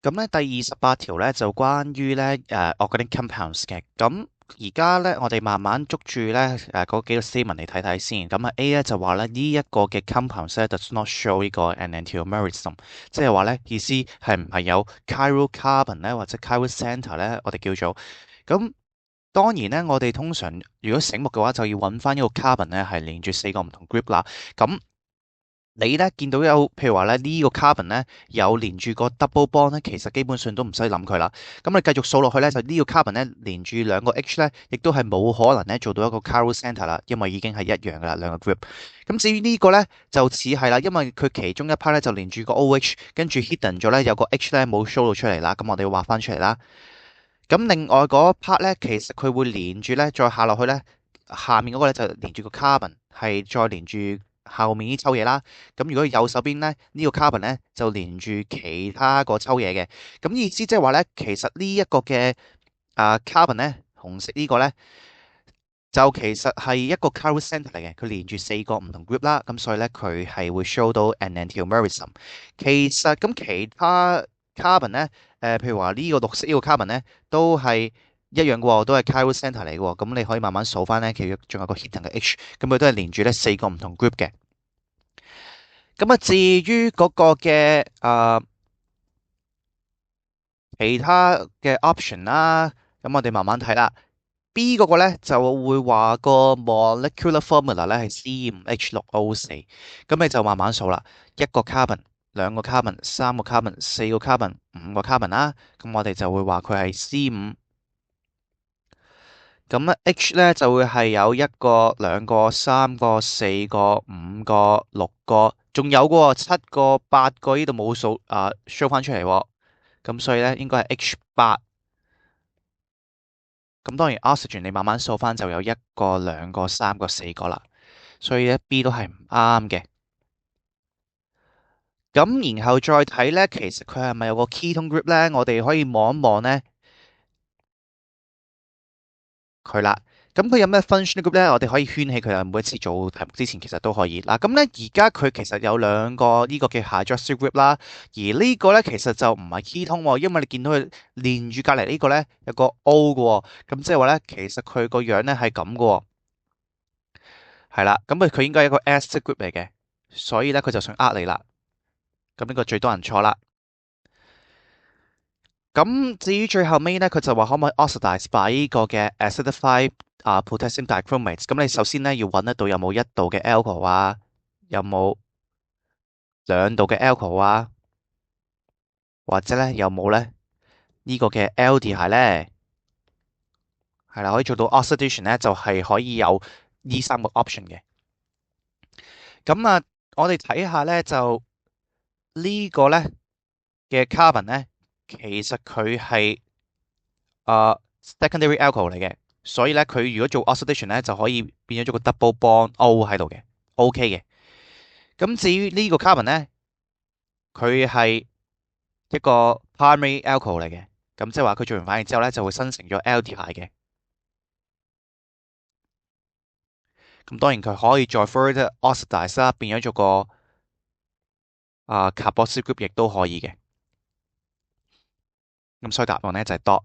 咁咧第28條咧就關於咧organic compounds 嘅。咁而家咧我哋慢慢捉住咧嗰幾個 statement 嚟睇睇先。咁啊 A 咧就話咧呢一個嘅 compounds 咧 does not show 呢個 enantiomerism，即係話咧意思係唔係有 chiral carbon 咧或者 chiral center 咧，我哋叫做咁。當然咧，我哋通常如果醒目嘅話，就要揾翻呢個 carbon 咧係連住4個唔同 group 啦。咁你咧見到有，譬如話咧呢個 carbon 咧有連住個 double bond 咧，其實基本上都唔使諗佢啦。咁你繼續數落去咧，就呢個 carbon 咧連住兩個 H 咧，亦都係冇可能咧做到一個 chiral center 啦，因為已經係一樣噶啦兩個 group。咁至於呢個咧就似係啦，因為佢其中一 part 咧就連住個 OH，跟住 hidden 咗咧有個 H 咧冇 show 到出嚟啦。咁我哋要畫翻出嚟啦。咁另外嗰 part 咧，其實佢會連住咧，再下落去咧，下面嗰個咧就連住個 carbon，係再連住後面呢抽嘢啦。咁如果右手邊咧呢個 carbon 咧就連住其他個抽嘢嘅。咁意思即係話咧，其實呢一個嘅carbon 咧，紅色呢個咧就其實係一個 chiral center 嚟嘅，佢連住4個唔同 group 啦。咁所以咧佢係會 show 到 enantiomerism。其實咁其他 carbon 咧，譬如話呢個綠色呢個 carbon 咧，都係一樣嘅喎，都係 chiral center 嚟嘅喎。咁你可以慢慢數翻咧，其實仲有個 hidden 嘅 H，咁佢都係連住咧4個唔同 group 嘅。咁啊，至於嗰個嘅其他嘅 option 啦，咁我哋慢慢睇啦。B 嗰個咧就會話個 molecular formula 咧係 C5H6O4，咁你就慢慢數啦，一個 carbon、兩個 carbon、三個 carbon、四個 carbon、五個 carbon 啦，咁我哋就會話佢係 C5。咁咧 H 咧就會係有一個、兩個、三個、四個、五個、六個，仲有個7個、8個呢度冇數show 翻出嚟喎，咁所以咧應該係 H8。咁當然 oxygen 你慢慢數翻就有一個、兩個、三個、四個啦，所以咧 B 都係唔啱嘅。咁然後再睇咧，其實佢係咪有個 ketone group 咧？我哋可以望一望咧佢啦。咁佢有咩 functional group 咧？我哋可以圈起佢啊。每一次做題目之前其實都可以。嗱，咁咧而家佢其實有兩個呢個嘅 hydroxyl group 啦，而呢個咧其實就唔係 ketone 喎，因為你見到佢連住隔離呢個咧有個 O 嘅喎，咁即係話咧其實佢個樣咧係咁嘅喎。係啦，咁佢應該係一個 acid group 嚟嘅，所以咧佢就想呃你啦。咁呢個最多人錯啦。咁至於最後尾咧，佢就話可唔可以 oxidize by 呢個嘅 acidified potassium dichromate。咁你首先咧要揾得到有冇1度嘅 alcohol 啊，有冇2度嘅 alcohol 啊，或者咧有冇咧呢個嘅 aldehyde 咧，係啦，可以做到 oxidation 咧，就係可以有呢3個 option 嘅。咁啊，我哋睇下咧就呢個咧嘅 carbon 咧，其實佢係secondary alcohol 嚟嘅，所以咧佢如果做 oxidation 咧就可以變咗個 double bond O 喺度嘅，OK 嘅。咁至於呢個 carbon 咧，佢係一個 primary alcohol 嚟嘅，咁即係話佢做完反應之後咧就會生成咗 aldehyde 嘅。咁當然佢可以再 further oxidize 啦，變咗做個carboxyl group 亦都可以嘅。咁所以答案咧就係 dot。